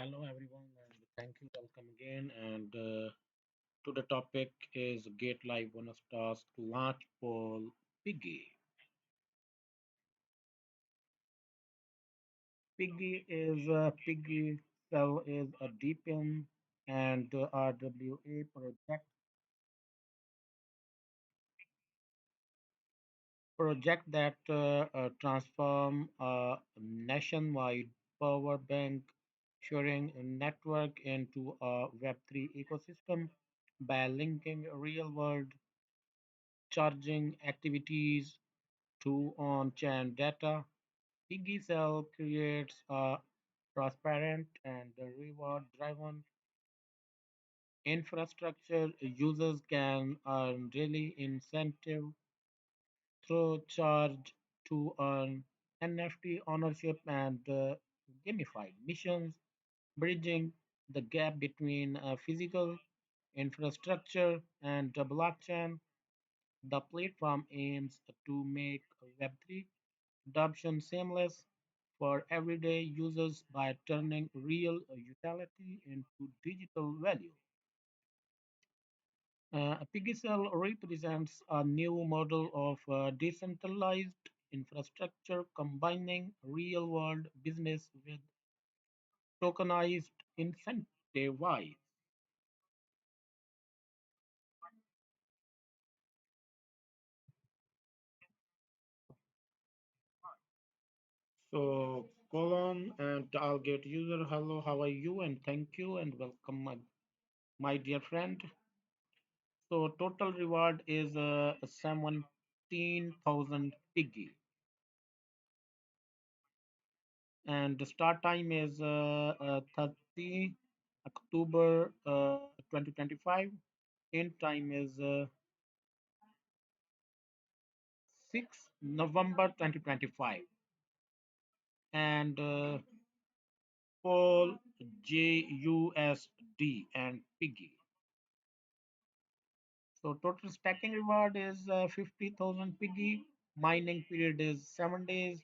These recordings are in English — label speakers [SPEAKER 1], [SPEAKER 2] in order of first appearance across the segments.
[SPEAKER 1] Hello, everyone, and thank you. Welcome again. And to the topic is Gate Live bonus task Launchpool Piggy. Piggy Cell is a DPM and RWA project that transform a nationwide power bank sharing network into a Web3 ecosystem by linking real-world charging activities to on-chain data. PIGGY creates a transparent and reward-driven infrastructure. Users can earn daily incentive through charge to earn NFT ownership and gamified missions, bridging the gap between physical infrastructure and the blockchain. The platform aims to make Web3 adoption seamless for everyday users by turning real utility into digital value. PiGSL represents a new model of decentralized infrastructure combining real-world business with tokenized incentivized. So, colon and target user, hello, how are you? And thank you and welcome, my dear friend. So total reward is 17,000 piggy, and the start time is 30 October 2025. End time is 6 November 2025. And Paul JUSD and piggy. So total stacking reward is 50,000 piggy. Mining period is 7 days.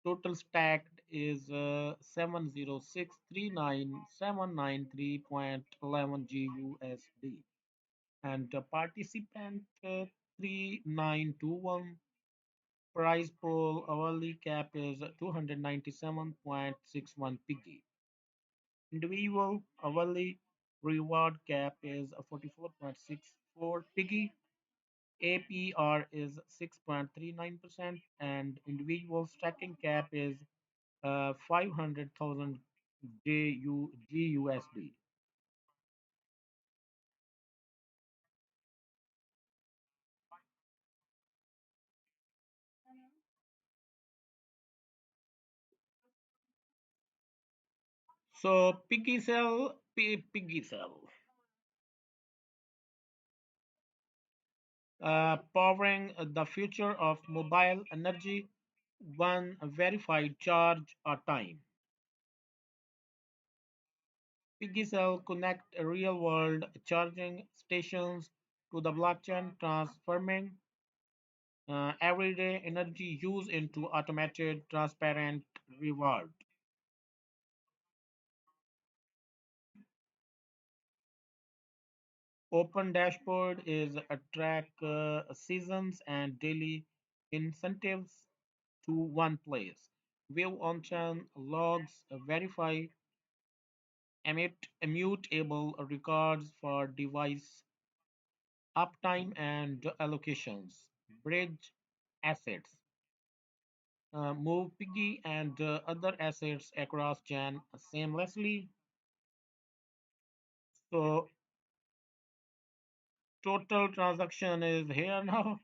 [SPEAKER 1] Total stacked is 70639,793.11 GUSD. And the participant 3921. Price pool hourly cap is 297.61 piggy. Individual hourly reward cap is 44.64 piggy. APR is 6.39% and individual stacking cap is 500,000 GUSD. So Piggy Cell, powering the future of mobile energy, one verified charge a time. Piggy Cell connect real-world charging stations to the blockchain, transforming everyday energy use into automated, transparent reward. Open dashboard is a track seasons and daily incentives to one place. View on-chain logs, verify immutable records for device uptime and allocations. Bridge assets. Move Piggy and other assets across chain seamlessly. So total transaction is here now,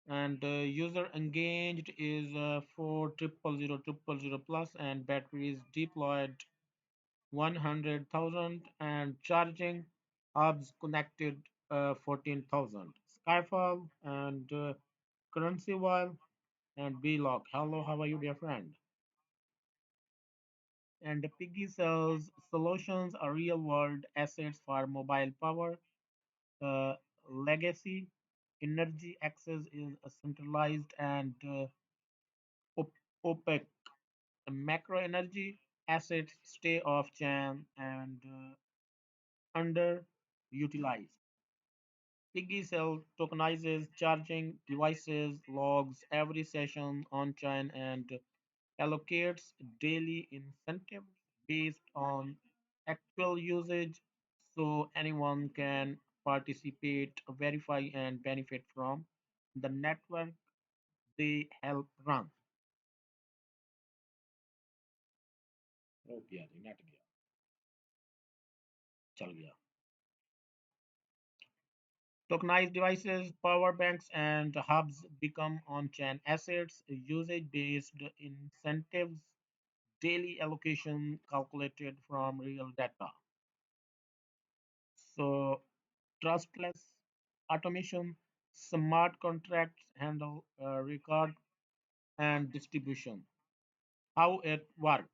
[SPEAKER 1] and user engaged is 4,000,000 plus, and batteries deployed 100,000, and charging hubs connected 14,000. Skyfall and currency wall and block. Hello, how are you, dear friend? And the Piggy sells solutions are real world assets for mobile power. uh, Legacy energy access is centralized and op- opaque. Macro energy assets stay off chain and underutilized. Piggy Cell tokenizes charging devices, logs every session on chain, and allocates daily incentives based on actual usage so anyone can participate, verify, and benefit from the network they help run. रुक गया जी, net गया, चल गया. Tokenized devices, power banks, and hubs become on-chain assets, usage-based incentives, daily allocation calculated from real data. So trustless automation, smart contracts handle record and distribution. How it work?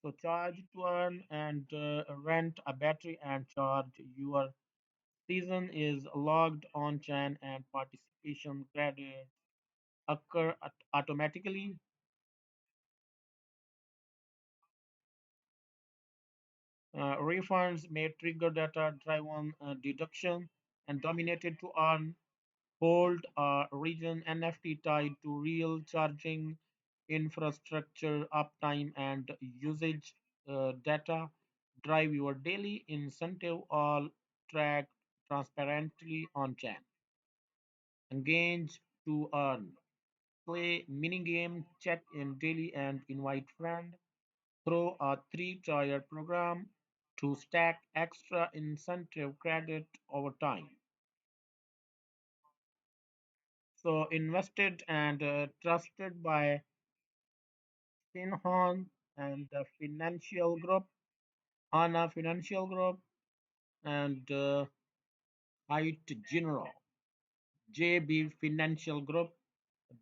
[SPEAKER 1] So charge to earn and rent a battery and charge your season is logged on chain and participation credits occur automatically. Refunds may trigger data driven deduction and dominated to earn hold a region NFT tied to real charging infrastructure, uptime, and usage data. Drive your daily incentive, all tracked transparently on chain. Engage to earn. Play mini game, check in daily, and invite friend. Through a three-tier program to stack extra incentive credit over time. So invested and trusted by Sinhon and the Financial Group, Hana Financial Group, and Height General, JB Financial Group,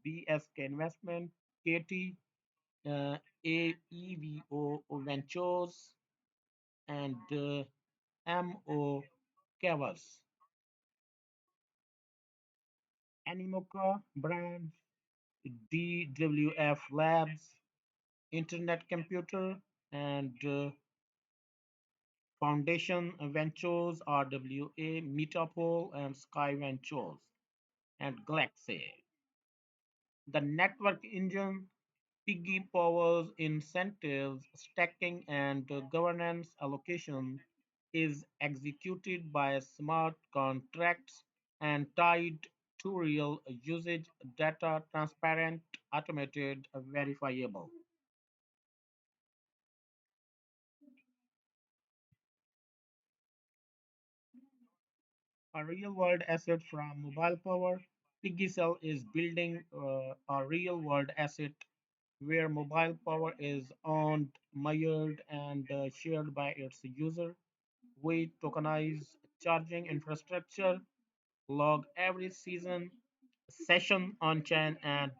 [SPEAKER 1] BSK Investment, KT, AEVO Ventures, and MO Cavas, Animoca Brand, DWF Labs, Internet Computer, and Foundation Ventures, RWA, Metapol, and Sky Ventures, and Galaxy. The network engine, Piggy powers incentives, stacking, and governance allocation is executed by smart contracts and tied to real usage data, transparent, automated, verifiable. A real-world asset from mobile power. PiggyCell is building a real-world asset where mobile power is owned, measured, and shared by its user. We tokenize charging infrastructure, log every season, session on chain, and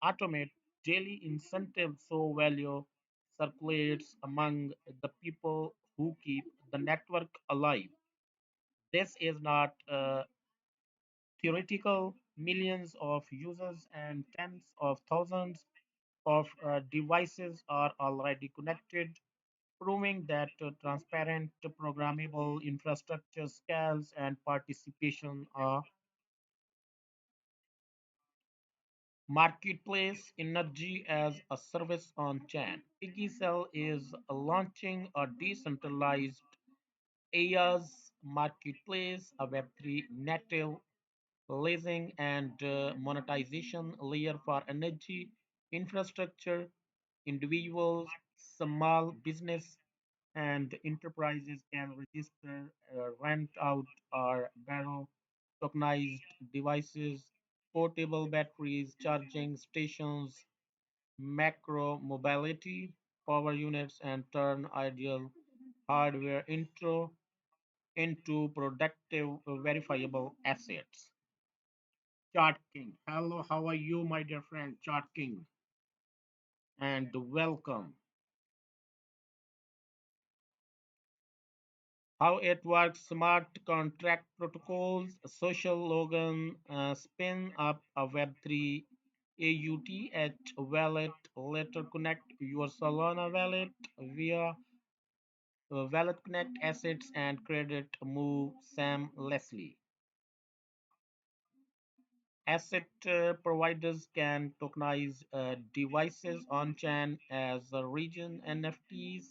[SPEAKER 1] automate daily incentives so value circulates among the people who keep the network alive. This is not theoretical. Millions of users and tens of thousands of devices are already connected, proving that transparent, programmable infrastructure scales and participation are marketplace energy as a service on chain. PiggyCell is launching a decentralized AIA's marketplace, a Web3 native leasing and monetization layer for energy infrastructure. Individuals, small business, and enterprises can register, rent out, or borrow tokenized devices, portable batteries, charging stations, macro mobility, power units, and turn ideal hardware into productive, verifiable assets. Chart King. Hello, how are you, my dear friend? Chart King. And welcome. How it works, smart contract protocols, social login, spin up a Web3 AUTH wallet. Later connect your Solana wallet via Wallet Connect assets and credit move seamlessly. Asset providers can tokenize devices on chain as region NFTs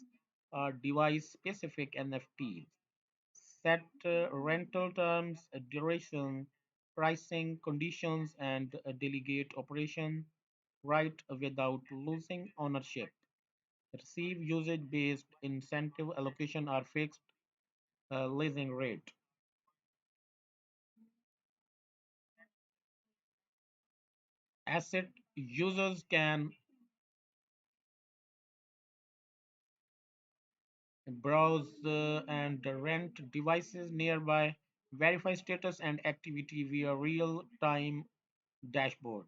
[SPEAKER 1] or device specific NFTs. Set rental terms, duration, pricing, conditions, and delegate operation right without losing ownership. Receive usage based incentive allocation or fixed leasing rate. Asset users can browse and rent devices nearby, verify status and activity via real-time dashboard.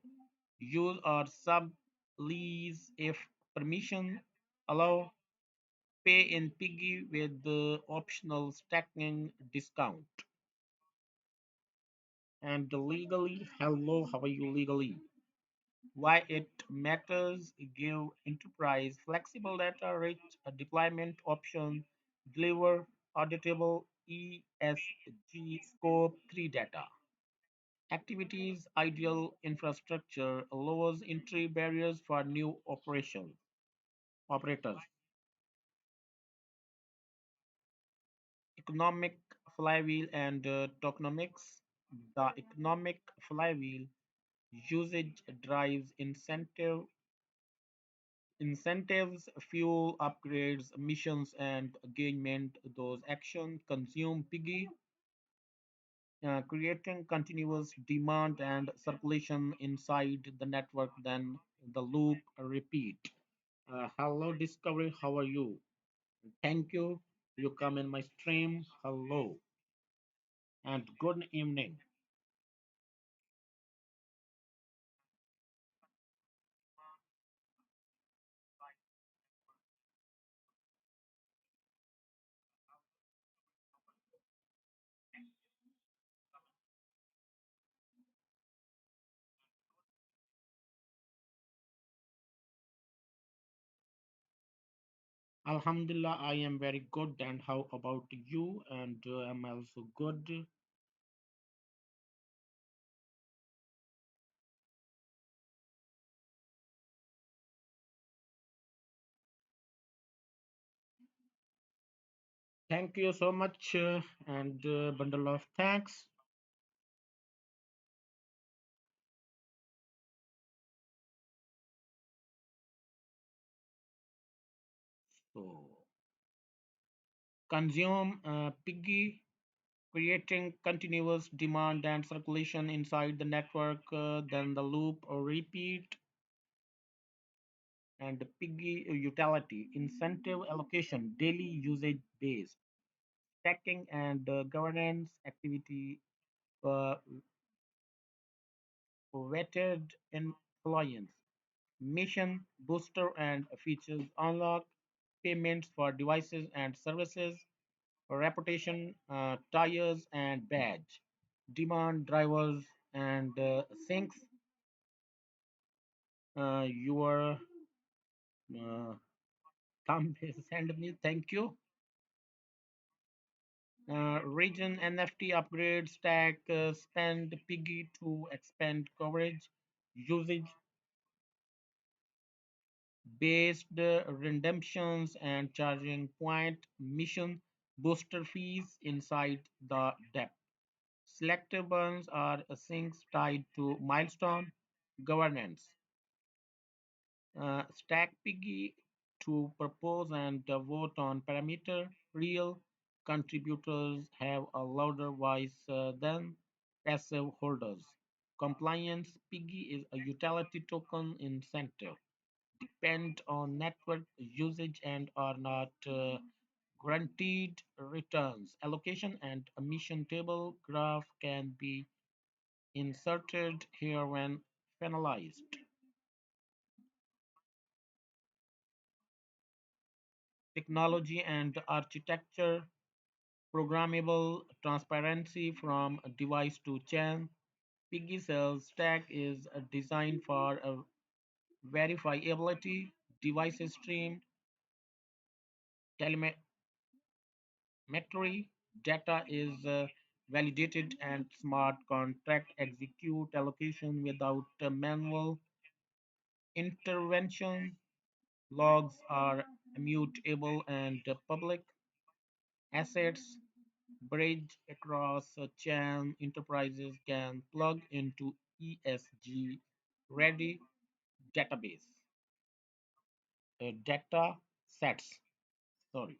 [SPEAKER 1] Use or sublease if permission allow, pay in Piggy with the optional stacking discount. And legally, hello, how are you legally? Why it matters, give enterprise flexible data rich deployment option, deliver auditable ESG scope 3 data. Activities ideal infrastructure lowers entry barriers for new operations operators. Economic flywheel and tokenomics. The economic flywheel usage drives incentives, fuel upgrades, missions, and engagement. Those actions consume Piggy, creating continuous demand and circulation inside the network. Then the loop repeat. Hello, Discovery. How are you? Thank you. You come in my stream. Hello and good evening. Alhamdulillah, I am very good. And how about you? And I'm also good. Thank you so much, and bundle of thanks. So, consume Piggy, creating continuous demand and circulation inside the network. Then the loop or repeat and the Piggy utility, incentive allocation, daily usage based, stacking and governance activity, uh, vetted influence, mission booster and features unlock, payments for devices and services, reputation, tires and badge, demand drivers and syncs. Your uh, thumb send me. Thank you. Region NFT upgrade stack spend Piggy to expand coverage, usage based redemptions and charging point mission booster fees inside the depth. Selective burns are syncs tied to milestone governance. Stack Piggy to propose and vote on parameter. Real contributors have a louder voice than passive holders. Compliance Piggy is a utility token incentive. Depend on network usage and are not guaranteed returns. Allocation and emission table graph can be inserted here when finalized. Technology and architecture, programmable transparency from device to chain, Piggy Cell's stack is designed for verifiability, device stream, telemetry, data is validated, and smart contract execute allocation without manual intervention. Logs are immutable and public assets bridge across a chain. Enterprises can plug into ESG ready database data sets. Sorry,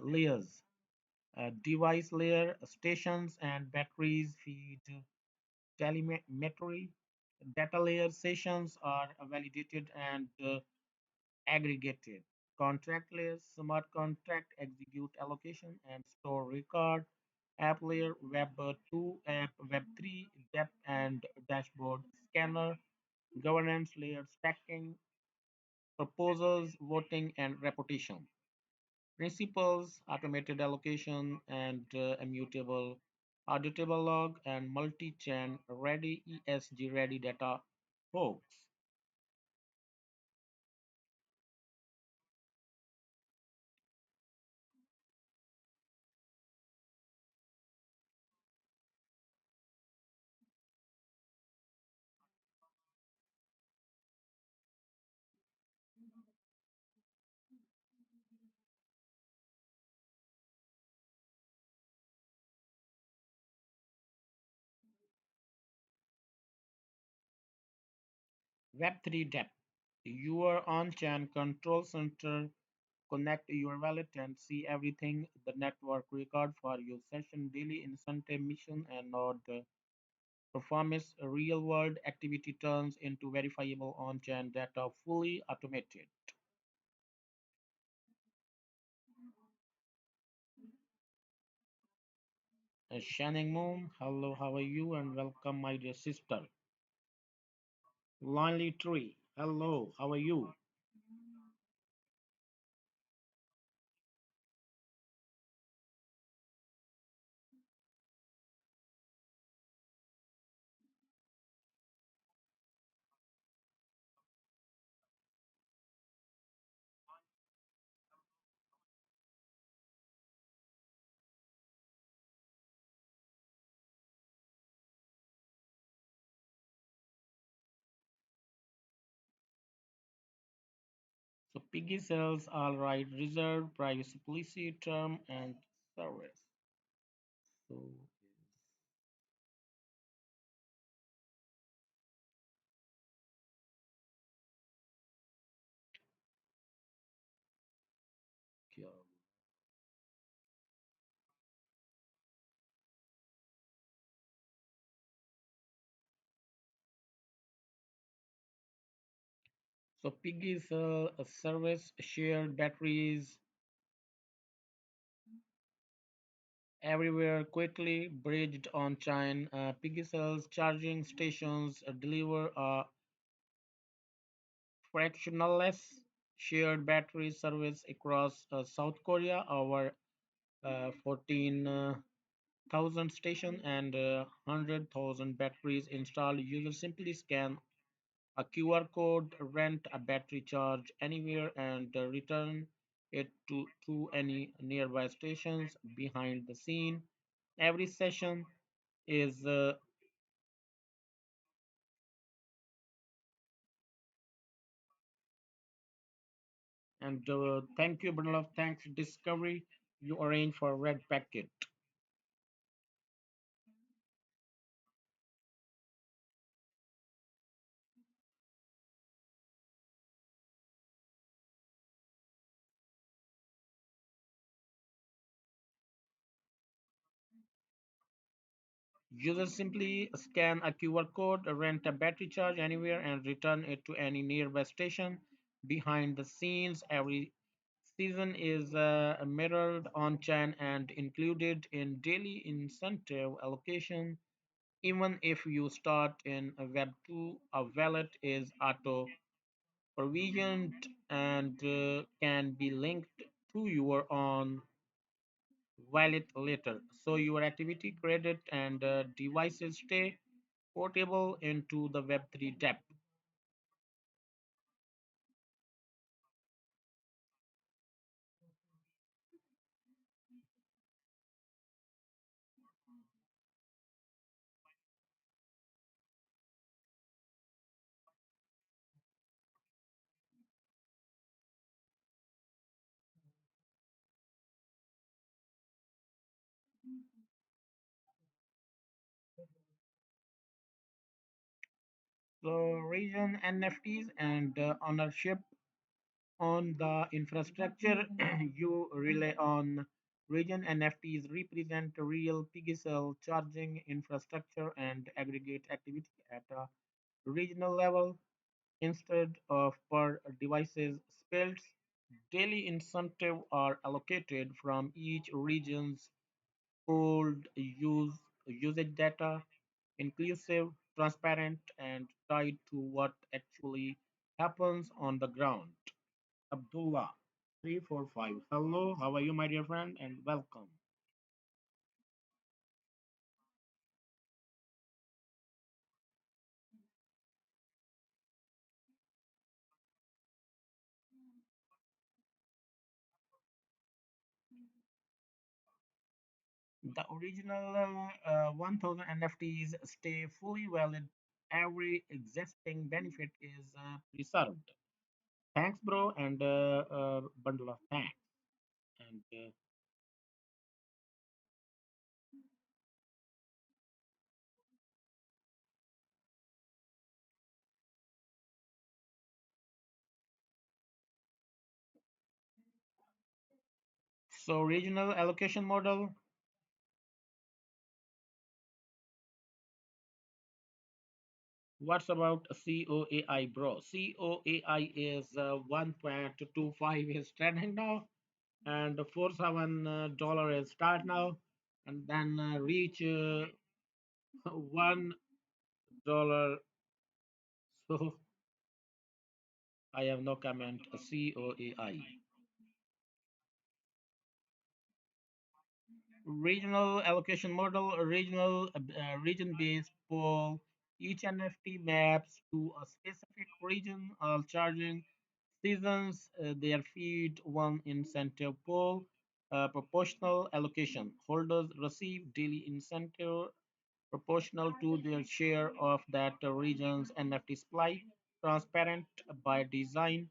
[SPEAKER 1] layers. Device layer stations and batteries feed telemetry. Data layer sessions are validated and aggregated. Contract layers, smart contract execute allocation and store record. App layer, Web 2, App, Web 3, depth and dashboard scanner. Governance layer, stacking, proposals, voting, and reputation. Principles, automated allocation, and immutable, auditable log, and multi-chain ready ESG ready data hooks. Web3 depth. Your on-chain control center connect your wallet and see everything the network record for your session, daily incentive mission, and node performance. Real world activity turns into verifiable on-chain data fully automated. Shining Moon, hello, how are you? And welcome, my dear sister. Lonely Tree, hello, how are you? So Piggy sells all right, reserve, privacy policy, term, and service. So yeah. So Piggy sell a service, shared batteries everywhere, quickly bridged on chain. Piggy sells charging stations, deliver fractionless shared battery service across South Korea. Our 14,000 station and 100,000 batteries installed. User simply scan a QR code, rent a battery charge anywhere, and return it to any nearby stations. Behind the scene, every session is and thank you, bundle of thanks, Discovery. You arrange for red packet. Users simply scan a QR code, rent a battery charge anywhere, and return it to any nearby station. Behind the scenes, every season is mirrored on chain and included in daily incentive allocation. Even if you start in a Web 2, a wallet is auto provisioned and can be linked to your own wallet later. So your activity, credit, and devices stay portable into the Web3 depth. So region NFTs and ownership on the infrastructure you rely on. Region NFTs represent real pixel charging infrastructure and aggregate activity at a regional level instead of per devices spills. Daily incentive are allocated from each region's pooled usage data, inclusive, transparent, and tied to what actually happens on the ground. Abdullah, 345. Hello, how are you, my dear friend, and welcome. The original 1000 NFTs stay fully valid. Every existing benefit is preserved. Thanks, bro, and bundle of thanks. And so, regional allocation model. What's about COAI, bro? COAI is 1.25 is trending now, and $47 is start now, and then reach $1. So I have no comment. COAI. Regional allocation model, region-based pool. Each NFT maps to a specific region, all charging seasons, their feed one incentive pool, proportional allocation. Holders receive daily incentive proportional to their share of that region's NFT supply, transparent by design.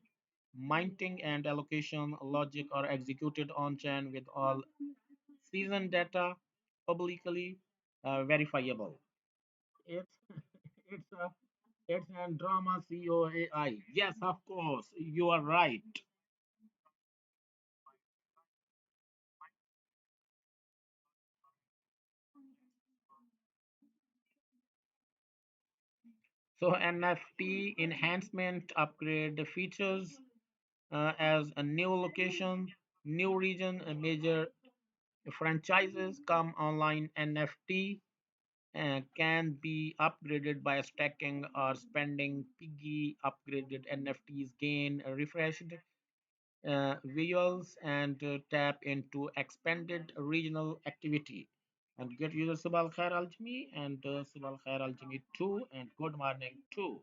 [SPEAKER 1] Minting and allocation logic are executed on chain with all season data publicly verifiable. It's it's a it's an drama COAI. Yes, of course, you are right. So NFT enhancement upgrade features as a new location, new region, major franchises come online. NFT can be upgraded by stacking or spending. Piggy upgraded NFTs gain refreshed visuals and tap into expanded regional activity. And get user Subal Khair Aljami and Subal Khair Aljami too, and good morning too.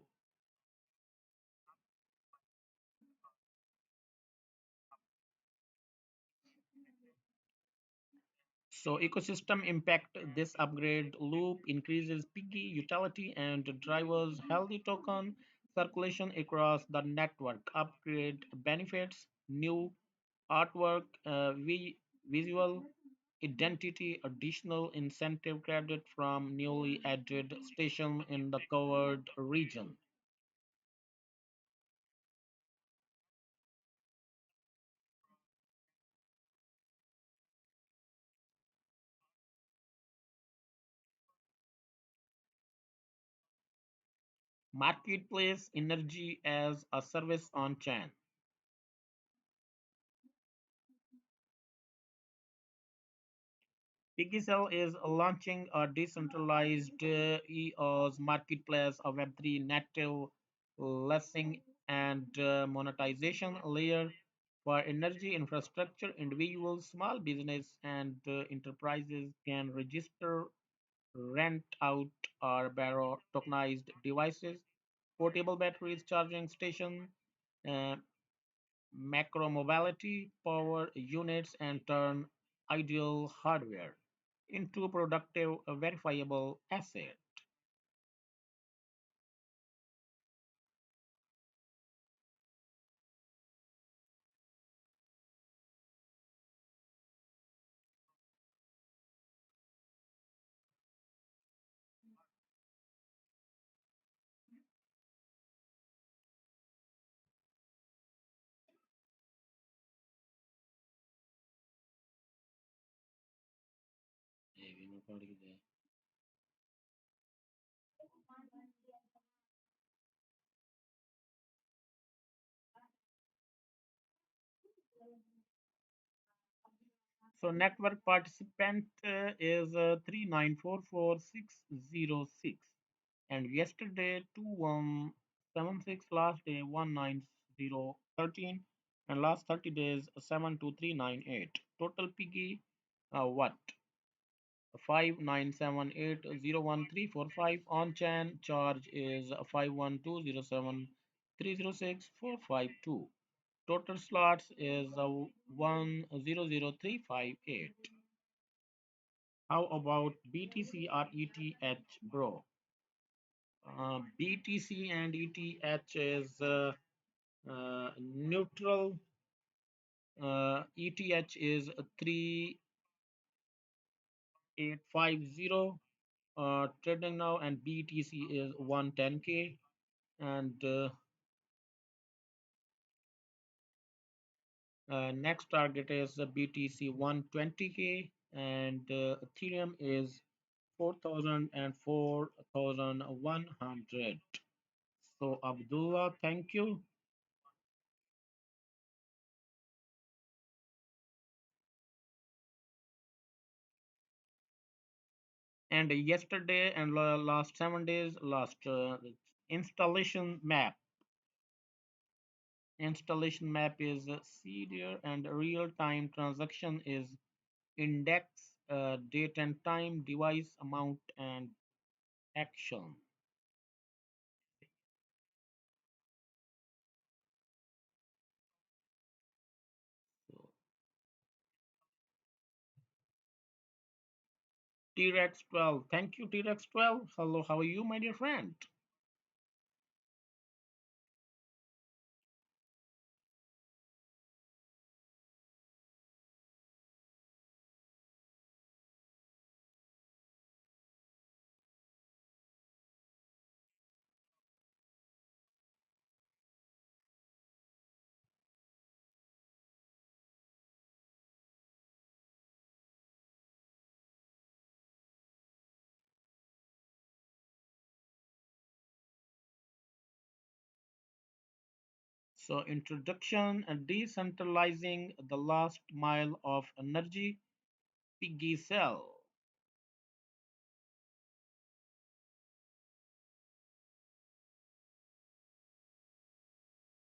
[SPEAKER 1] So ecosystem impact, this upgrade loop increases Piggy utility and drivers healthy token circulation across the network. Upgrade benefits new artwork, visual identity, additional incentive credit from newly added station in the covered region. Marketplace energy as a service on chain. PiggyCell is launching a decentralized EOS marketplace, a Web3 native leasing and monetization layer for energy infrastructure. Individuals, small business, and enterprises can register, rent out, or borrow tokenized devices, portable batteries, charging station, uh, macro mobility power units, and turn ideal hardware into productive, verifiable asset. So network participant is 3944606, and yesterday 2176, last day 19013, and last 30 days 72398. Total piggy what? 597801345. On chain charge is 51207306452. Total slots is 100358. How about BTC or ETH, bro? BTC and ETH is neutral. ETH is 3850 trading now, and BTC is 110K. And next target is BTC 120K, and Ethereum is 4,000 and 4,100. So, Abdullah, thank you. And yesterday and last 7 days, last installation map. Installation map is serial, and real time transaction is index, date and time, device amount, and action. So, T-Rex 12. Thank you, T-Rex 12. Hello, how are you, my dear friend? So, introduction and decentralizing the last mile of energy, Piggy Cell.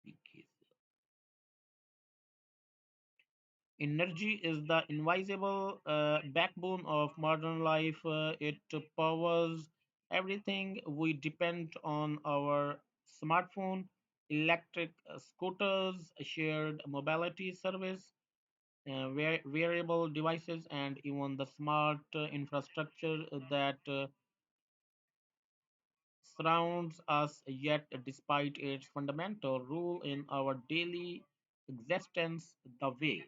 [SPEAKER 1] Piggy Energy is the invisible backbone of modern life. It powers everything. We depend on our smartphone, electric scooters, shared mobility service, wearable devices, and even the smart infrastructure that surrounds us. Yet, despite its fundamental role in our daily existence, the way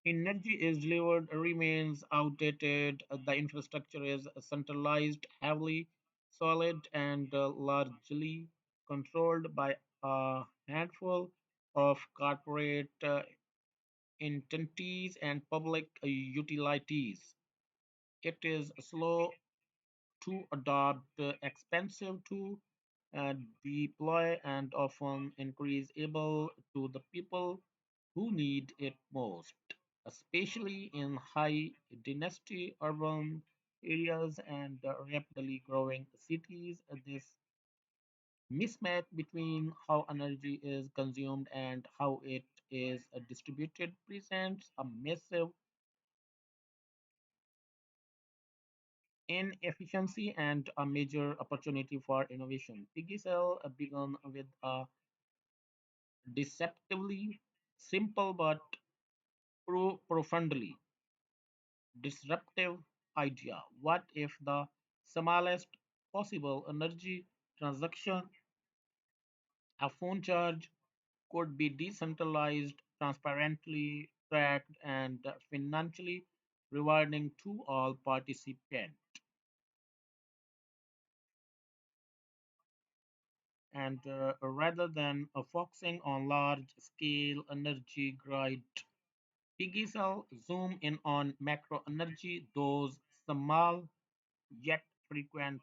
[SPEAKER 1] energy is delivered remains outdated. The infrastructure is centralized, heavily solid, and largely controlled by a handful of corporate entities and public utilities. It is slow to adopt, expensive to deploy, and often increasable to the people. who need it most, especially in high density urban areas and rapidly growing cities. This mismatch between how energy is consumed and how it is distributed presents a massive inefficiency and a major opportunity for innovation. Piggy Cell began with a deceptively simple but profoundly disruptive idea. What if the smallest possible energy transaction, a phone charge, could be decentralized, transparently tracked, and financially rewarding to all participants? And rather than focusing on large scale energy grid, Piggy Cell zoom in on macro energy, those small yet frequent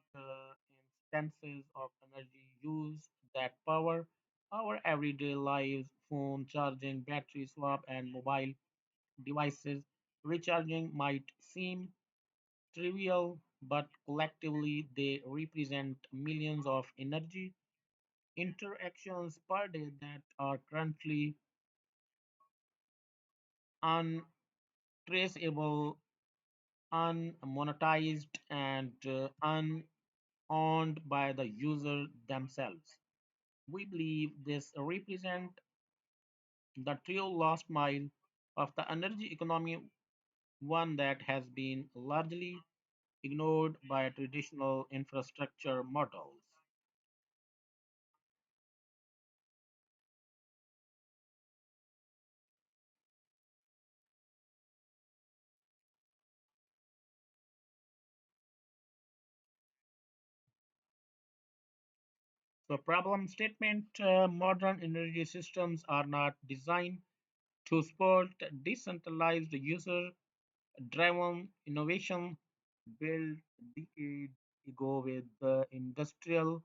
[SPEAKER 1] instances of energy use that power our everyday lives, phone charging, battery swap, and mobile devices recharging might seem trivial, but collectively they represent millions of energy interactions per day that are currently untraceable, unmonetized, and unowned by the user themselves. We believe this represents the true last mile of the energy economy, one that has been largely ignored by traditional infrastructure models. So, problem statement: modern energy systems are not designed to support decentralized user driven innovation built decades ago with the industrial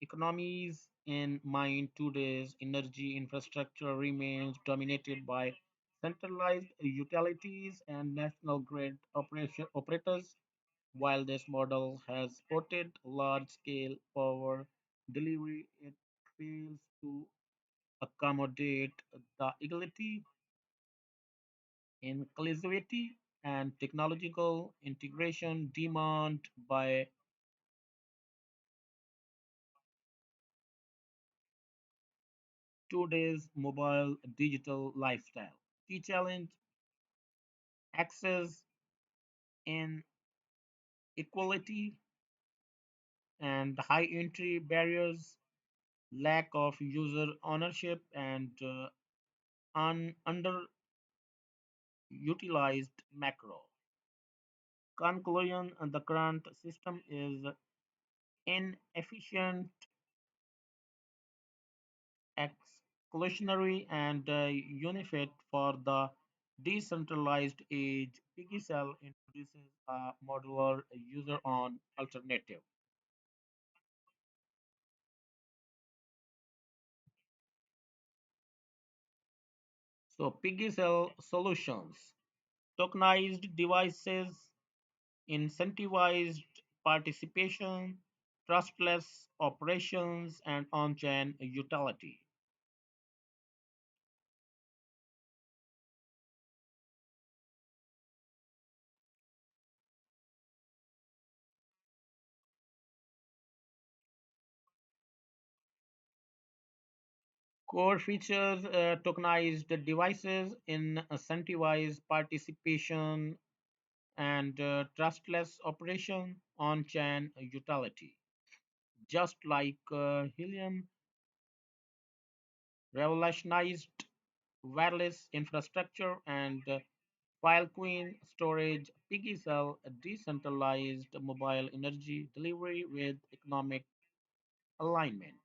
[SPEAKER 1] economies in mind. Today's energy infrastructure remains dominated by centralized utilities and national grid operators. While this model has supported large scale power delivery, it fails to accommodate the agility, inclusivity, and technological integration demand by today's mobile digital lifestyle. Key challenge: access, inequality, and high entry barriers, lack of user ownership, and underutilized macro. Conclusion: the current system is inefficient, exclusionary, and unfit for the decentralized age. PiggyCell introduces a modular user-owned alternative. So PiggyCell solutions: tokenized devices, incentivized participation, trustless operations, and on-chain utility. Core features: tokenized devices, incentivized participation, and trustless operation on-chain utility. Just like Helium revolutionized wireless infrastructure and Filecoin storage, PiggyCell decentralized mobile energy delivery with economic alignment.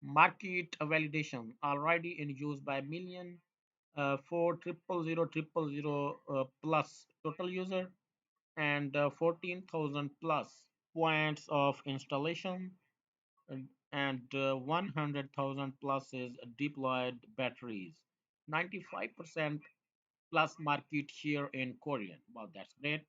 [SPEAKER 1] Market validation already in use by million for triple zero triple zero plus total user and 14,000 plus points of installation. and 100,000 plus is deployed batteries. 95% plus market share in Korean. Wow, that's great.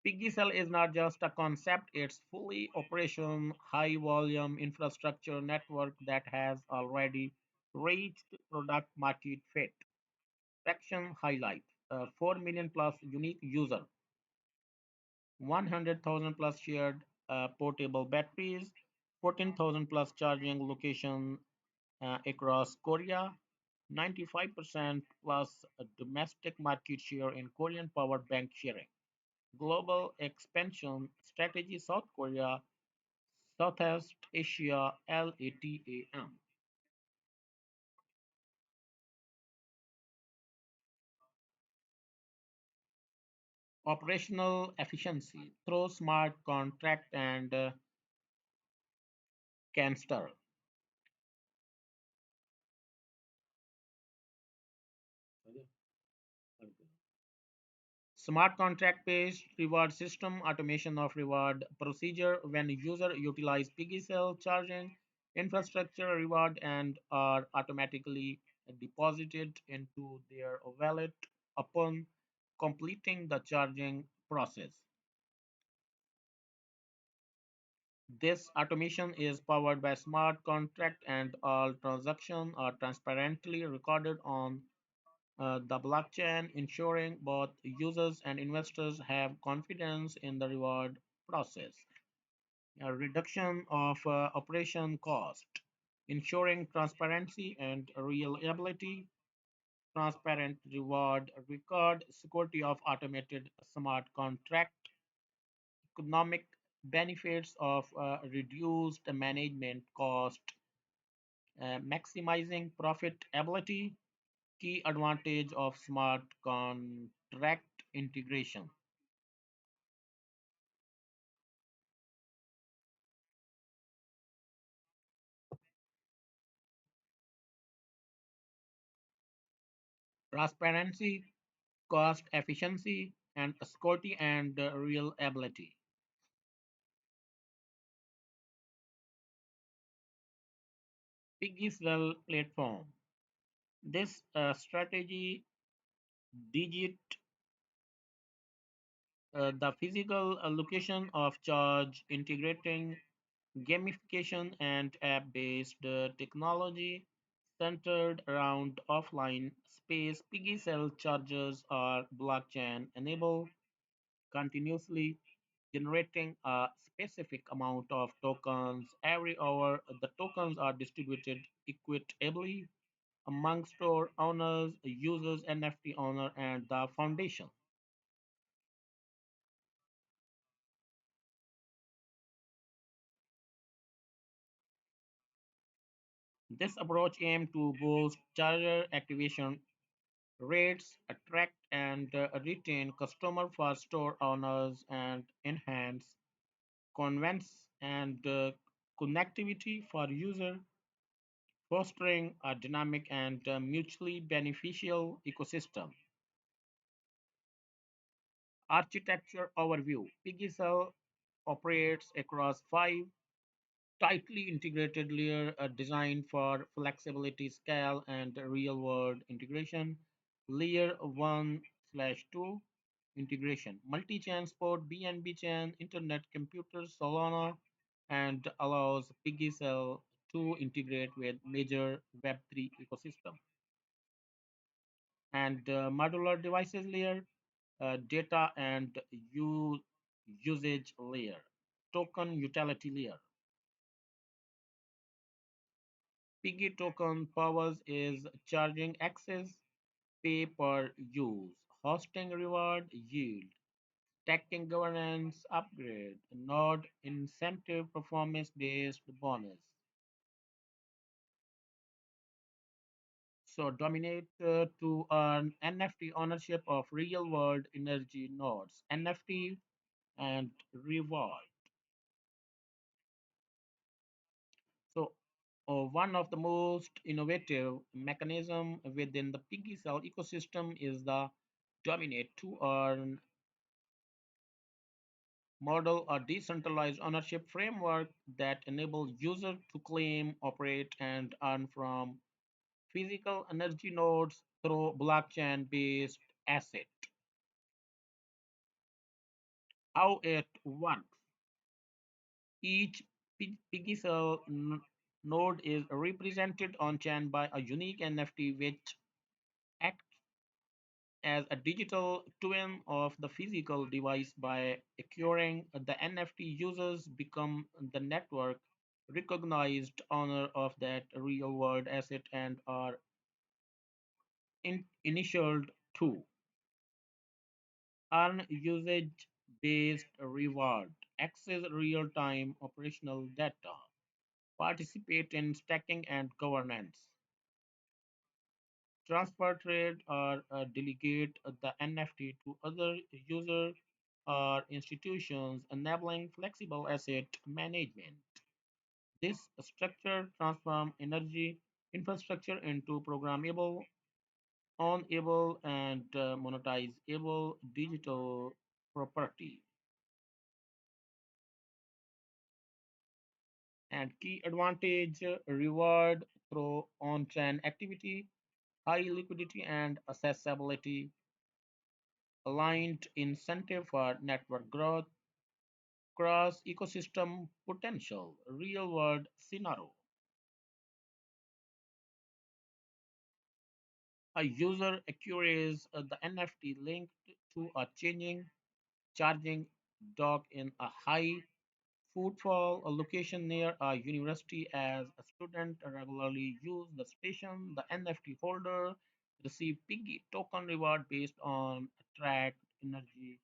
[SPEAKER 1] Piggy Cell is not just a concept, it's fully operation, high volume infrastructure network that has already reached product market fit. Section highlight 4 million plus unique user, 100,000 plus shared portable batteries, 14,000 plus charging location across Korea, 95% plus domestic market share in Korean power bank sharing. Global expansion strategy South Korea, Southeast Asia, LATAM. Operational efficiency through smart contract and canster. Smart contract based reward system automation of reward procedure when user utilize Piggy cell charging infrastructure reward and are automatically deposited into their wallet upon completing the charging process. This automation is powered by smart contract and all transactions are transparently recorded on the blockchain, ensuring both users and investors have confidence in the reward process. A reduction of operation cost, ensuring transparency and reliability, transparent reward record, security of automated smart contract, economic benefits of reduced management cost, maximizing profitability, key advantage of smart contract integration. Transparency, cost efficiency, and security and reliability. Piggy's platform. This strategy digit the physical location of charge, integrating gamification and app-based technology centered around offline space. Piggy cell chargers are blockchain enabled, continuously generating a specific amount of tokens every hour. The tokens are distributed equitably among store owners, users, NFT owner, and the foundation. This approach aims to boost charger activation rates, attract and retain customer for store owners, and enhance convenience and connectivity for user, fostering a dynamic and mutually beneficial ecosystem. Architecture overview. PiGGCell operates across five tightly integrated layers designed for flexibility, scale, and real-world integration. Layer 1 slash 2 integration. Multi-chain support, BNB chain, Internet computers, Solana, and allows PiGGCell to integrate with major Web3 ecosystem. And modular devices layer, data and usage layer, token utility layer. Piggy token powers is charging access, pay per use, hosting reward, yield, stacking governance, upgrade, node incentive, performance based bonus. So dominate to earn NFT ownership of real world energy nodes, NFT and reward. So one of the most innovative mechanism within the Piggy Cell ecosystem is the dominate to earn model a decentralized ownership framework that enables users to claim, operate, and earn from physical energy nodes through blockchain-based asset. How it works. Each Piggy node is represented on chain by a unique NFT which acts as a digital twin of the physical device. By acquiring the NFT, users become the network recognized owner of that real world asset and are initialed to earn usage based reward, access real time operational data, participate in stacking and governance, transfer trade or delegate the NFT to other users or institutions, enabling flexible asset management. This structure transforms energy infrastructure into programmable, ownable, and monetizable digital property. And key advantage reward through on-chain activity, high liquidity and accessibility, aligned incentive for network growth, cross ecosystem potential, real world scenario. A user acquires the NFT linked to a changing charging dock in a high footfall location near a university. As a student regularly use the station, the NFT holder receive PIGGY token reward based on tracked energy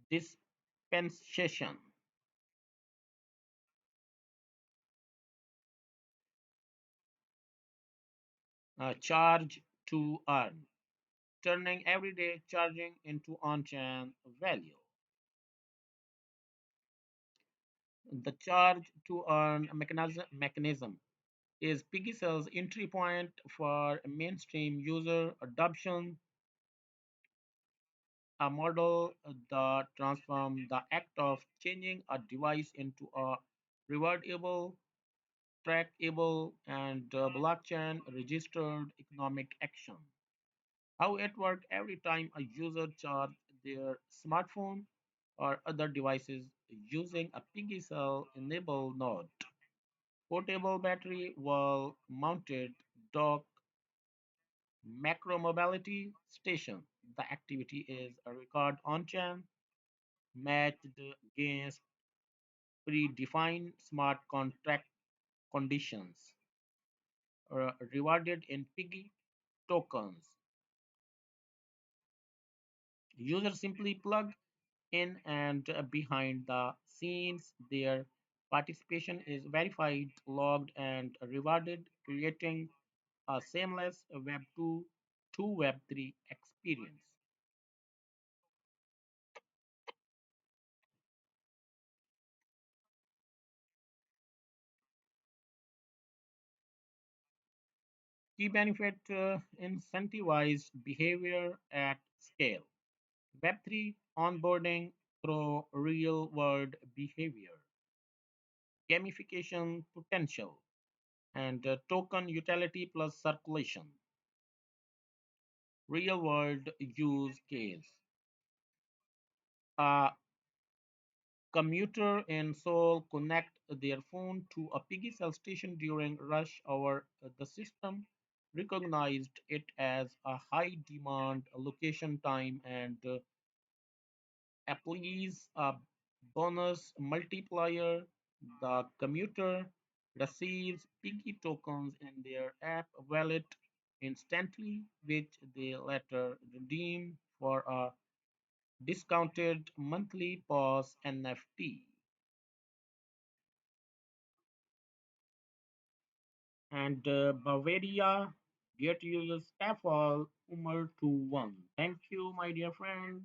[SPEAKER 1] dispensation. Charge to earn, turning everyday charging into on-chain value. The charge to earn mechanism is PiggyCell's entry point for mainstream user adoption, a model that transforms the act of changing a device into a rewardable, trackable, and blockchain registered economic action. How it works: every time a user charges their smartphone or other devices using a Piggy Cell enabled node, portable battery wall mounted dock, macro mobility station. The activity is a record on chain matched against predefined smart contract conditions, rewarded in Piggy tokens. Users simply plug in and behind the scenes, their participation is verified, logged, and rewarded, creating a seamless Web 2 to Web 3 experience. Key benefit incentivized behavior at scale. Web3 onboarding through real world behavior, gamification potential, and token utility plus circulation. Real world use case. A commuter in Seoul connect their phone to a Piggy Cell station during rush hour. The system recognized it as a high demand location time and applies a bonus multiplier. The commuter receives Piggy tokens in their app wallet instantly, which they later redeem for a discounted monthly pass NFT. And Bavaria get users Staffel Umar to 1. Thank you, my dear friend.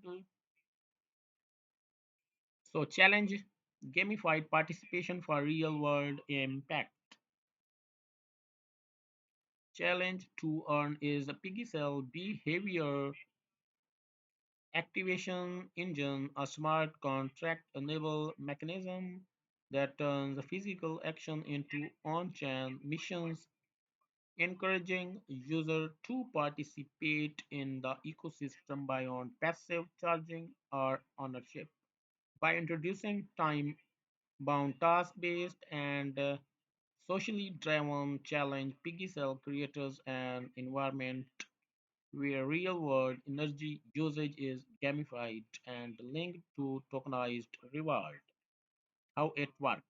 [SPEAKER 1] So, challenge gamified participation for real world impact. Challenge to earn is a piggy cell behavior Activation engine, a smart contract enable mechanism that turns physical action into on-chain missions, encouraging users to participate in the ecosystem beyond passive charging or ownership. By introducing time-bound task-based and socially driven challenge, Piggy Cell creators an environment where real-world energy usage is gamified and linked to tokenized reward. How it works?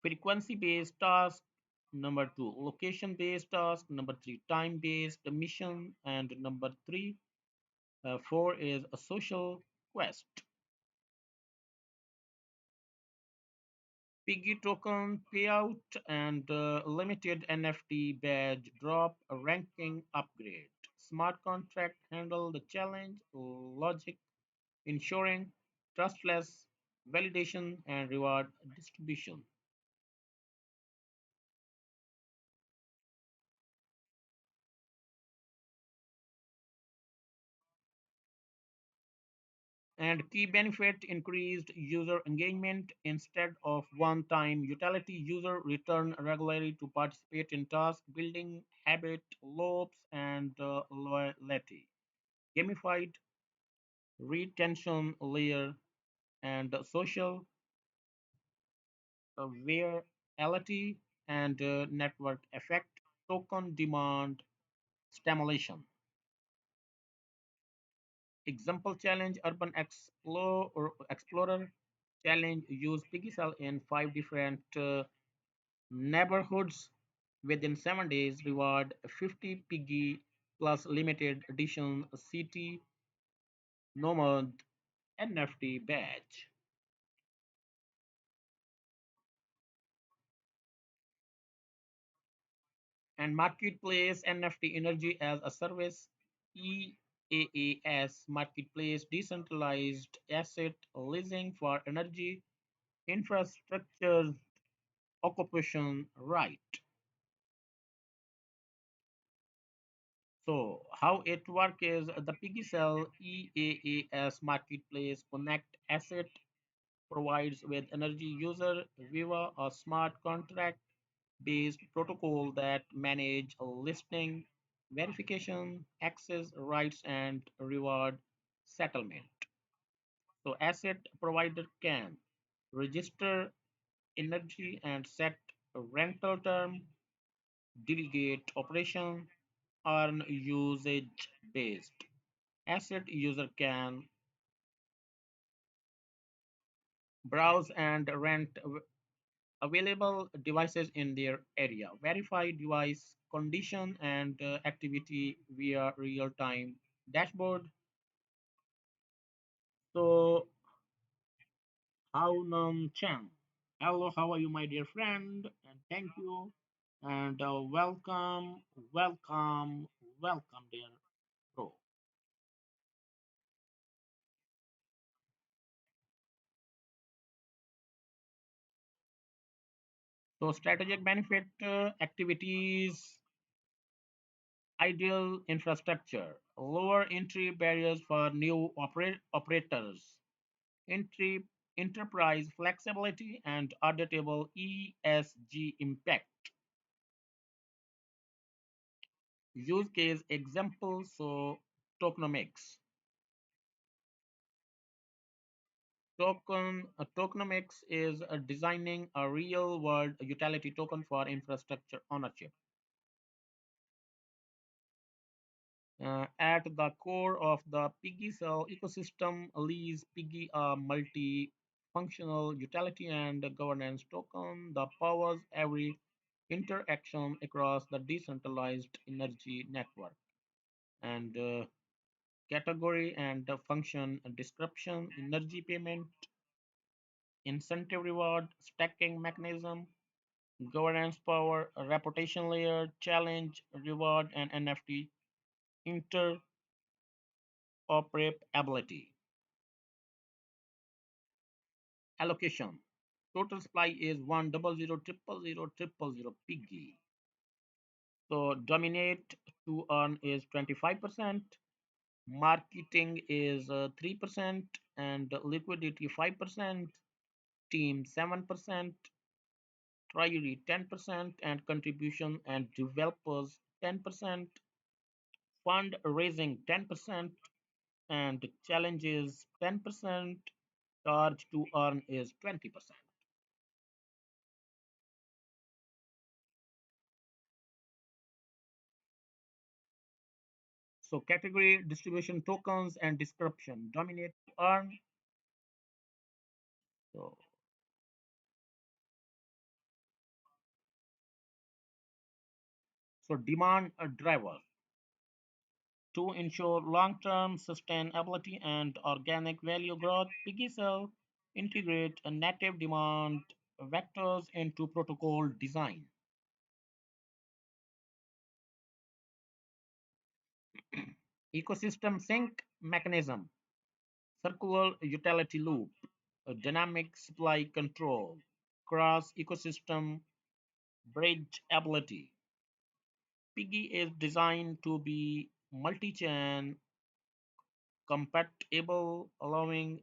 [SPEAKER 1] Frequency-based task, number two. Location-based task, number three. Time-based mission, and number three, four is a social quest. Piggy token payout and limited NFT badge drop ranking upgrade. Smart contract handle the challenge logic, ensuring trustless validation and reward distribution. And key benefit increased user engagement instead of one time utility. User return regularly to participate in task building, habit loops, and loyalty. Gamified retention layer and social virality and network effect, token demand stimulation. Example challenge urban explorer challenge use Piggycell in five different neighborhoods within 7 days. Reward 50 Piggy plus limited edition city nomad NFT badge. And marketplace NFT energy as a service EAAS marketplace decentralized asset leasing for energy infrastructure occupation right. So how it work is the PiggyCell EAAS marketplace connect asset provides with energy user via a smart contract based protocol that manage listing verification, access rights and reward settlement. So asset provider can register energy and set a rental term, delegate operation, earn usage based. Asset user can browse and rent available devices in their area, verify device condition and activity via real-time dashboard. So, how Nam Chang? Hello, how are you, my dear friend? And thank you, and welcome, dear bro. So, strategic benefit activities, ideal infrastructure, lower entry barriers for new operators, entry enterprise flexibility and auditable ESG impact. Use case examples, so tokenomics. Tokenomics is designing a real world utility token for infrastructure ownership. At the core of the Piggy cell ecosystem lies Piggy, a multi-functional utility and governance token that powers every interaction across the decentralized energy network. And category and function description, energy payment, incentive reward, stacking mechanism, governance power, reputation layer, challenge, reward, and NFT interoperability. Allocation. Total supply is 100000000 piggy. So dominate to earn is 25%. Marketing is 3% and liquidity 5%, team 7%, treasury 10%, and contribution and developers 10%, fundraising 10%, and challenges 10%, charge to earn is 20%. So category, distribution, tokens, and description dominate to earn. So, so demand a driver to ensure long-term sustainability and organic value growth. PiGSL integrate a native demand vectors into protocol design. Ecosystem sync mechanism, circular utility loop, a dynamic supply control, cross ecosystem bridge ability. PIGGY is designed to be multi-chain compatible, allowing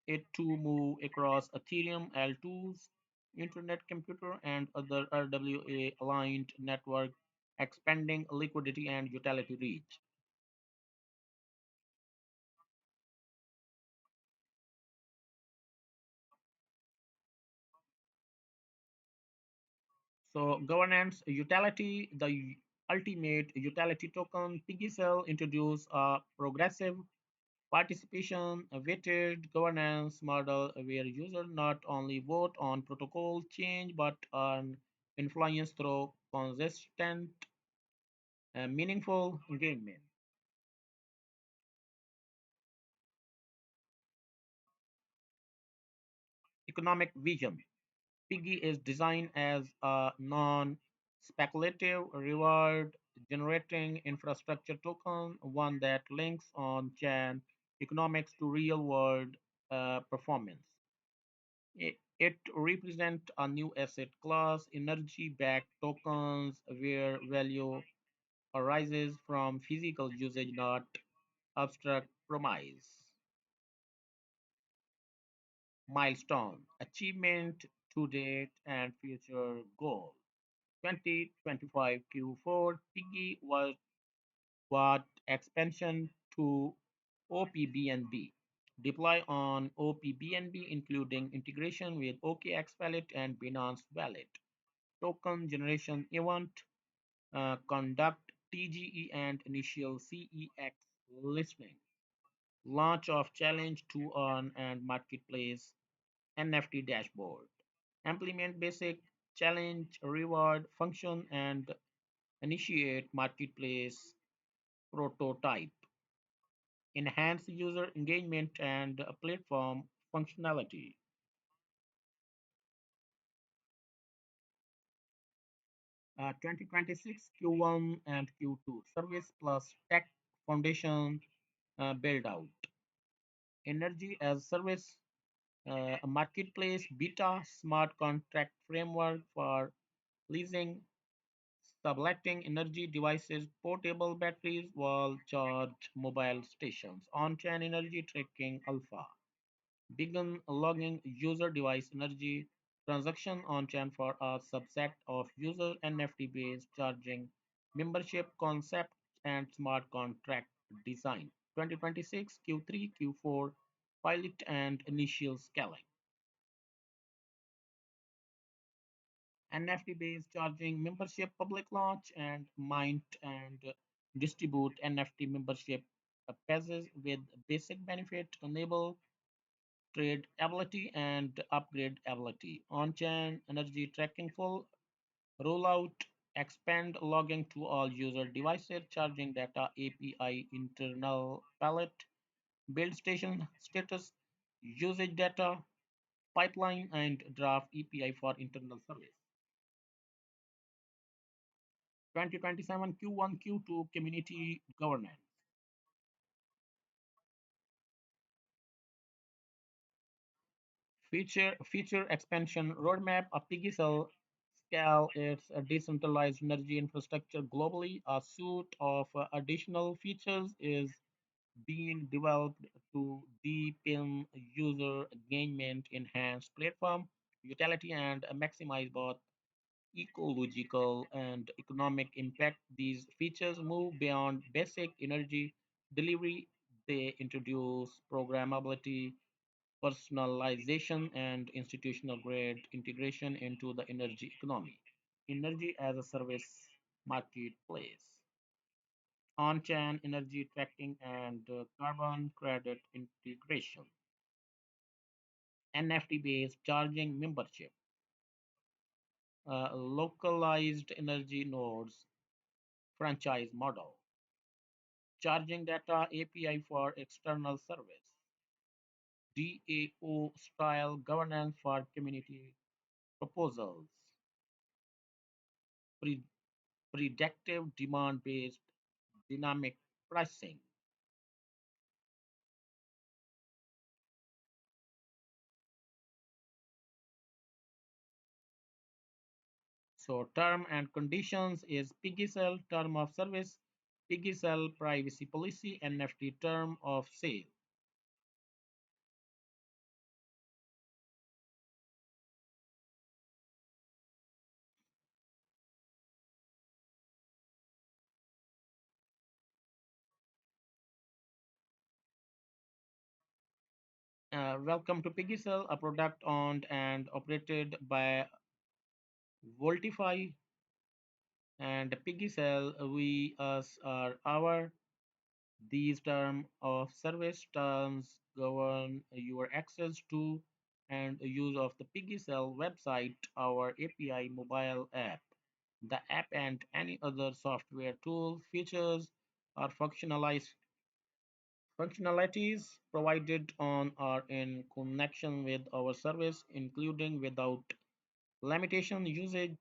[SPEAKER 1] it to move across Ethereum L2s, Internet Computer, and other RWA-aligned network, expanding liquidity and utility reach. So governance utility, the ultimate utility token, PiggyCell introduced a progressive participation weighted governance model where users not only vote on protocol change but earn influence through consistent and meaningful engagement. Economic vision. Piggy is designed as a non speculative reward generating infrastructure token, one that links on chain economics to real world performance. It represents a new asset class, energy backed tokens, where value arises from physical usage, not abstract promise. Milestone, achievement to date, and future goal. 2025 Q4 Piggy was what expansion to OPBNB. Deploy on OPBNB including integration with OKX Wallet and Binance Wallet. Token generation event, conduct TGE and initial CEX listing. Launch of challenge to earn and marketplace NFT dashboard. Implement basic challenge reward function and initiate marketplace prototype. Enhance user engagement and platform functionality. 2026 Q1 and Q2 service plus tech foundation build out. Energy as service, a marketplace beta smart contract framework for leasing, subletting energy devices, portable batteries, wall charge mobile stations, on-chain energy tracking alpha. Begin logging user device energy transaction on-chain for a subset of user NFT-based charging membership concept and smart contract design. 2026 Q3 Q4 pilot and initial scaling. NFT-based charging membership public launch and mint and distribute NFT membership passes with basic benefit enable trade ability and upgrade ability. On-chain energy tracking full rollout, expand logging to all user devices, charging data API internal palette, build station status, usage data, pipeline, and draft API for internal service. 2027 Q1 Q2 community governance. Feature expansion roadmap. A PiggyCell scale its decentralized energy infrastructure globally. A suite of additional features is being developed to deepen user engagement, enhance platform utility, and maximize both ecological and economic impact. These features move beyond basic energy delivery. They introduce programmability, personalization, and institutional grade integration into the energy economy. Energy as a service marketplace, on-chain energy tracking, and carbon credit integration, NFT-based charging membership, localized energy nodes, franchise model, charging data API for external service, DAO style governance for community proposals, pre- predictive demand based dynamic pricing. So term and conditions is PIGGY cell term of service, PIGGY cell privacy policy, NFT term of sale. Welcome to PIGGY cell, a product owned and operated by Voltify and PIGGY cell. We, us, are our. These term of service terms govern your access to and use of the PIGGY cell website, our API mobile app, the app and any other software tool, features, or functionalities provided on or in connection with our service, including without limitation usage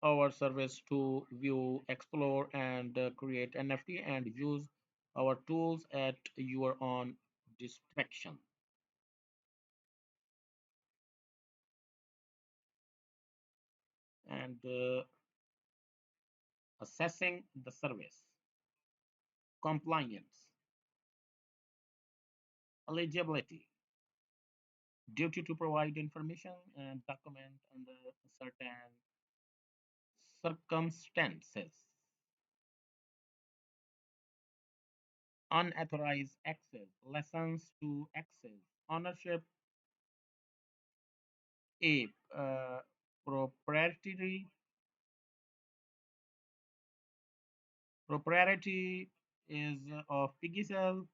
[SPEAKER 1] our service to view, explore, and create NFT and use our tools at your own discretion. And assessing the service, compliance, eligibility, duty to provide information and document under certain circumstances, unauthorized access, license to access, ownership, ape, proprietary propriety is of Piggycell,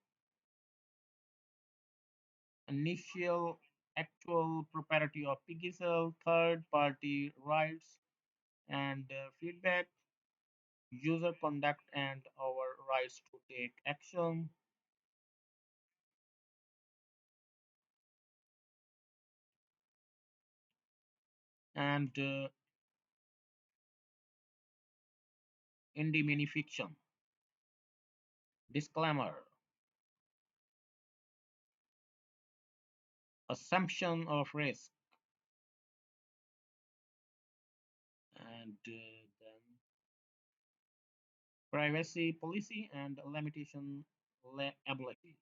[SPEAKER 1] initial actual propriety of Piggycell, third party rights and feedback, user conduct and our rights to take action, and indemnification. Disclaimer, assumption of risk, and then privacy policy and limitation liability,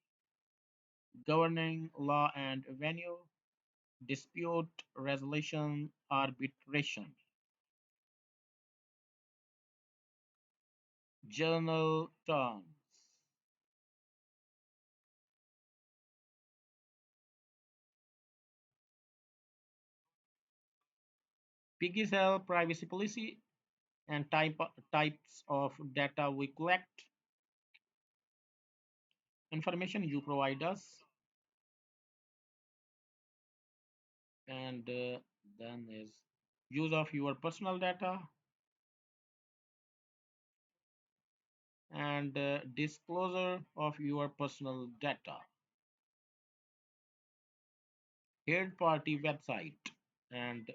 [SPEAKER 1] governing law and venue, dispute resolution, arbitration, journal terms. PGCell privacy policy and types of data we collect, information you provide us, and then is use of your personal data and disclosure of your personal data. Third party website and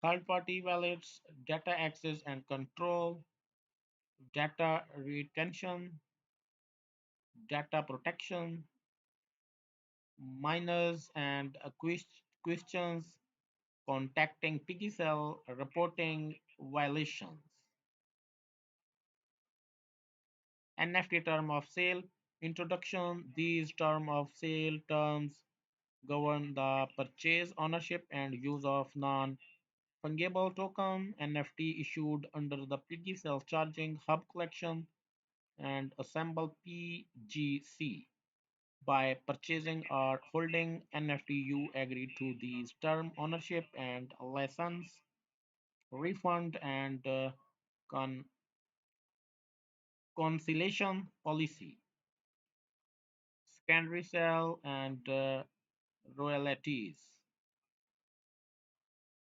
[SPEAKER 1] third party wallets, data access and control, data retention, data protection, minors and questions, contacting PGCell, reporting violations, NFT term of sale, Introduction. These term of sale terms govern the purchase, ownership, and use of non-fungible token (NFT) issued under the PIGGY self-charging hub collection and assemble PGC. By purchasing or holding NFT, you agree to these term ownership and license, refund, and con- conciliation policy, secondary sale, and royalties,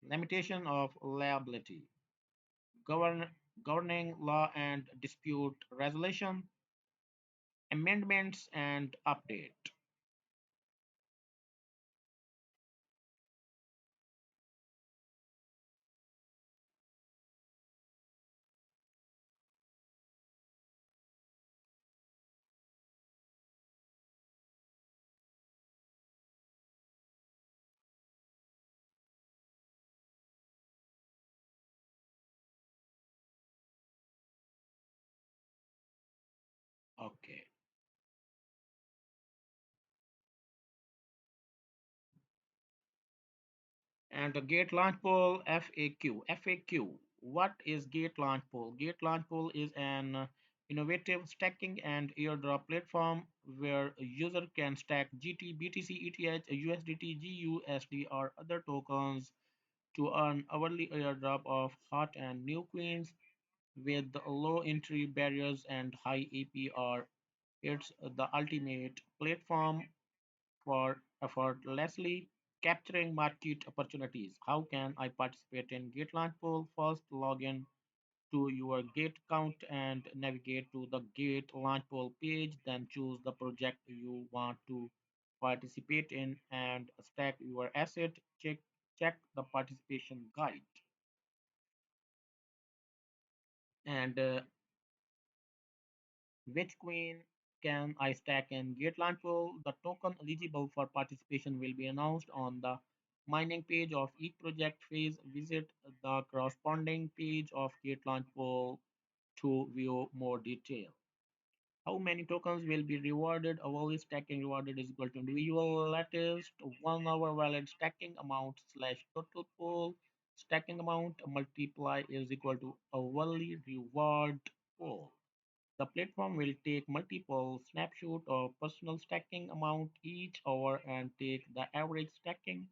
[SPEAKER 1] limitation of liability, govern, governing law and dispute resolution, amendments and update. Okay. And the Gate Launch Pool FAQ. FAQ. What is Gate Launch Pool? Gate Launch Pool is an innovative stacking and airdrop platform where a user can stack GT, BTC, ETH, USDT, GUSD, or other tokens to earn hourly airdrop of hot and new coins with low entry barriers and high APR. It's the ultimate platform for effortlessly capturing market opportunities. How can I participate in Gate Launch Pool? First, log in to your Gate account and navigate to the Gate Launch Pool page. Then choose the project you want to participate in and stack your asset. Check the participation guide. And which coin can I stack in Gate Launch Pool? The token eligible for participation will be announced on the mining page of each project phase. Visit the corresponding page of Gate Launch Pool to view more detail. How many tokens will be rewarded? Hourly stacking rewarded is equal to individual latest 1 hour valid stacking amount slash total pool stacking amount multiply is equal to hourly reward pool. The platform will take multiple snapshots of personal stacking amount each hour and take the average stacking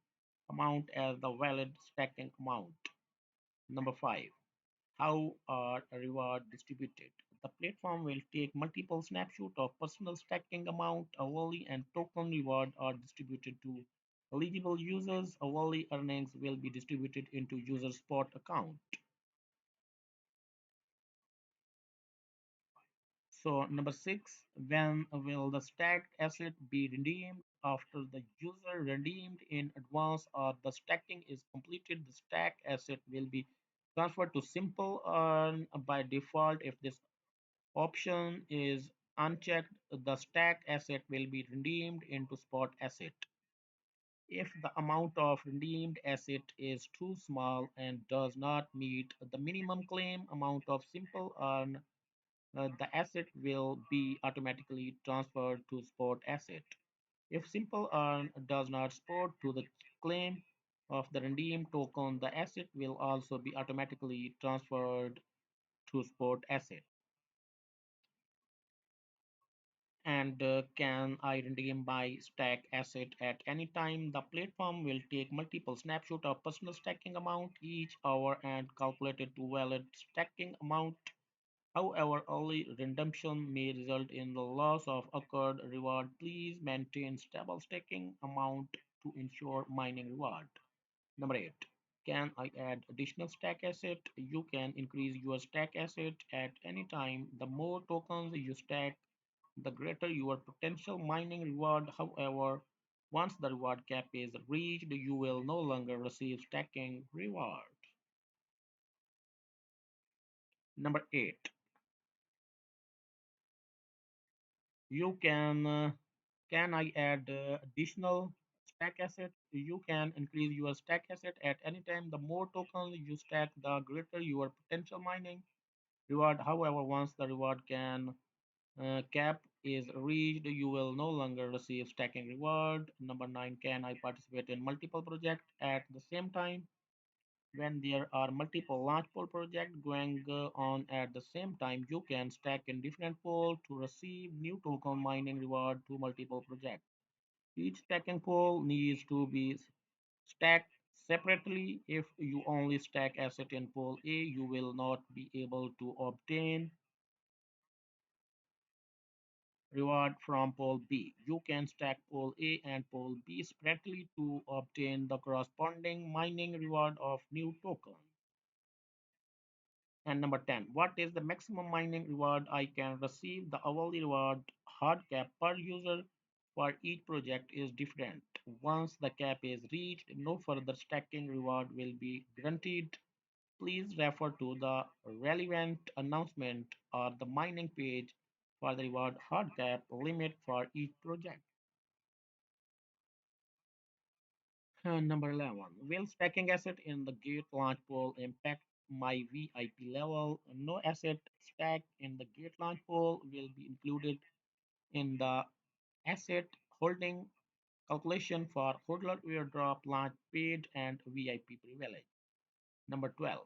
[SPEAKER 1] amount as the valid stacking amount. Number 5. How are reward distributed? The platform will take multiple snapshots of personal stacking amount, hourly and token reward are distributed to eligible users. Hourly earnings will be distributed into user spot account. So number 6, when will the stacked asset be redeemed? After the user redeemed in advance or the stacking is completed, the stacked asset will be transferred to simple earn by default. If this option is unchecked, the stacked asset will be redeemed into spot asset. If the amount of redeemed asset is too small and does not meet the minimum claim amount of simple earn, the asset will be automatically transferred to spot asset. If simple earn does not support to the claim of the redeemed token, the asset will also be automatically transferred to spot asset. And can I redeem my stack asset at any time? The platform will take multiple snapshots of personal stacking amount each hour and calculate it to valid stacking amount. However, early redemption may result in the loss of accrued reward. Please maintain stable staking amount to ensure mining reward. Number 8. Can I add additional stack asset? You can increase your stack asset at any time. The more tokens you stack, the greater your potential mining reward. However, once the reward cap is reached, you will no longer receive stacking reward. Number 8. You can I add additional stack asset? You can increase your stack asset at any time. The more tokens you stack, the greater your potential mining reward. However, once the reward can cap is reached, you will no longer receive stacking reward. Number 9, can I participate in multiple projects at the same time? When there are multiple launch pool projects going on at the same time, you can stack in different pools to receive new token mining reward to multiple projects. Each stacking pool needs to be stacked separately. If you only stack asset in pool A, you will not be able to obtain reward from pool B. You can stack pool A and pool B separately to obtain the corresponding mining reward of new token. And number 10, what is the maximum mining reward I can receive? The hourly reward hard cap per user for each project is different. Once the cap is reached, no further stacking reward will be guaranteed. Please refer to the relevant announcement or the mining page for the reward hard cap limit for each project. Number 11. Will stacking asset in the gate launch pool impact my VIP level? No asset stacked in the gate launch pool will be included in the asset holding calculation for hodler airdrop launch paid and VIP privilege. Number 12.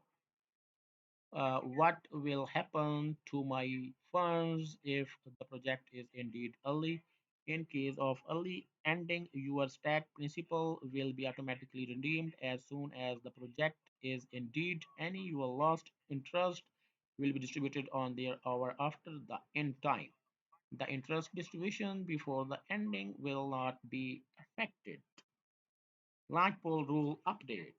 [SPEAKER 1] What will happen to my funds if the project is indeed early? In case of early ending, your stack principal will be automatically redeemed as soon as the project is indeed any your lost interest will be distributed on their hour after the end time. The interest distribution before the ending will not be affected. Launch pool rule update.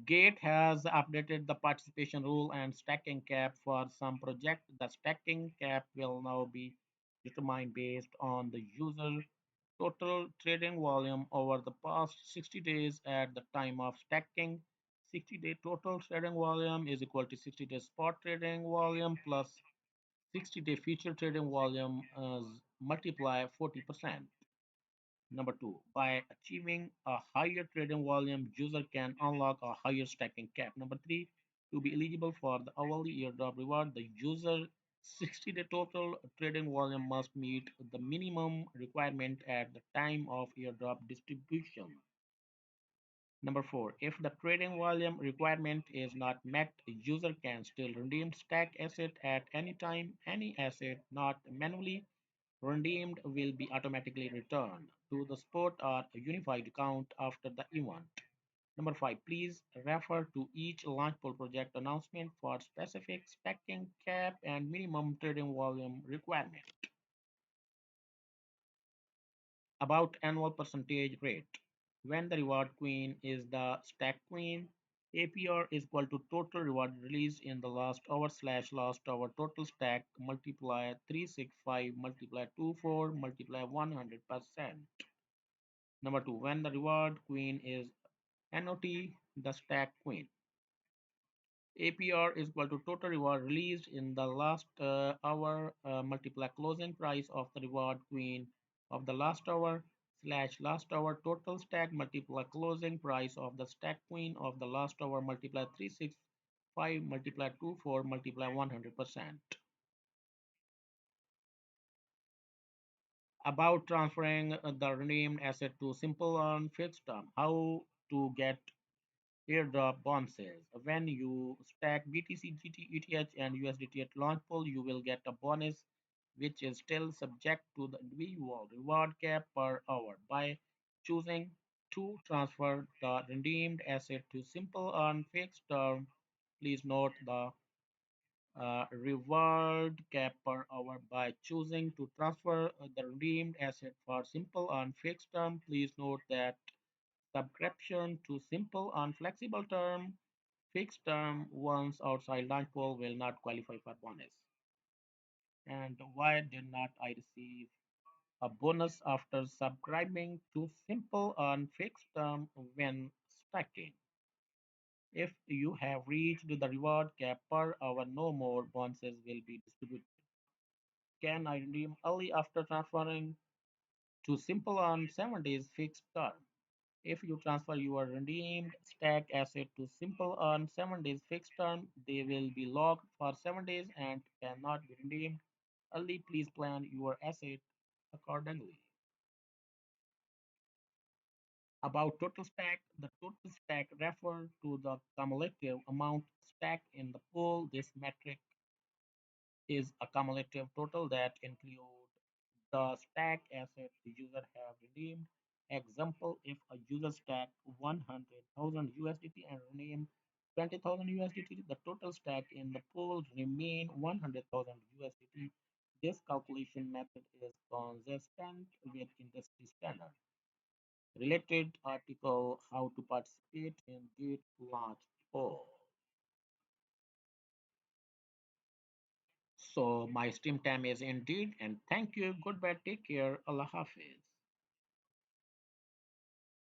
[SPEAKER 1] Gate has updated the participation rule and stacking cap for some projects. The stacking cap will now be determined based on the user total trading volume over the past 60 days at the time of stacking. 60-day total trading volume is equal to 60-day spot trading volume plus 60-day future trading volume multiply 40%. Number two, by achieving a higher trading volume, user can unlock a higher stacking cap. Number three, to be eligible for the hourly airdrop reward, the user 60-day total trading volume must meet the minimum requirement at the time of airdrop distribution. Number four, if the trading volume requirement is not met, the user can still redeem stack asset at any time. Any asset not manually redeemed will be automatically returned to the spot or unified account after the event. Number 5. Please refer to each Launchpool project announcement for specific stacking cap and minimum trading volume requirement. About annual percentage rate. When the reward queen is the stack queen, APR is equal to total reward released in the last hour slash last hour total stack multiply 365 multiply 24 multiply 100%. Number 2. When the reward queen is NOT, the stack queen. APR is equal to total reward released in the last hour multiply closing price of the reward queen of the last hour slash last hour total stack multiply closing price of the stack queen of the last hour multiply 365 multiply 24 multiply 100%. About transferring the renamed asset to simple on fixed term. How to get airdrop bonuses. When you stack BTC, GT, ETH, and USDT at launch pool, you will get a bonus which is still subject to the individual reward cap per hour. By choosing to transfer the redeemed asset to simple on fixed term, please note the reward cap per hour. By choosing to transfer the redeemed asset for simple on fixed term, please note that subscription to simple on flexible term, fixed term ones outside launch pool will not qualify for bonus. And why did not I receive a bonus after subscribing to simple on fixed term when stacking? If you have reached the reward cap per hour, no more bonuses will be distributed. Can I redeem early after transferring to simple on 7 days fixed term? If you transfer your redeemed stack asset to simple earn 7 days fixed term, they will be locked for 7 days and cannot be redeemed early. Please plan your asset accordingly. About total stack, the total stack refers to the cumulative amount stacked in the pool. This metric is a cumulative total that includes the stack asset the user have redeemed. Example, if a user stack 100,000 USDT and redeem 20,000 USDT, the total stack in the pool remain 100,000 USDT. This calculation method is consistent with industry standard. Related article, how to participate in Git launch poll. So my stream time is indeed, and thank you. Goodbye. Take care. Allah Hafiz.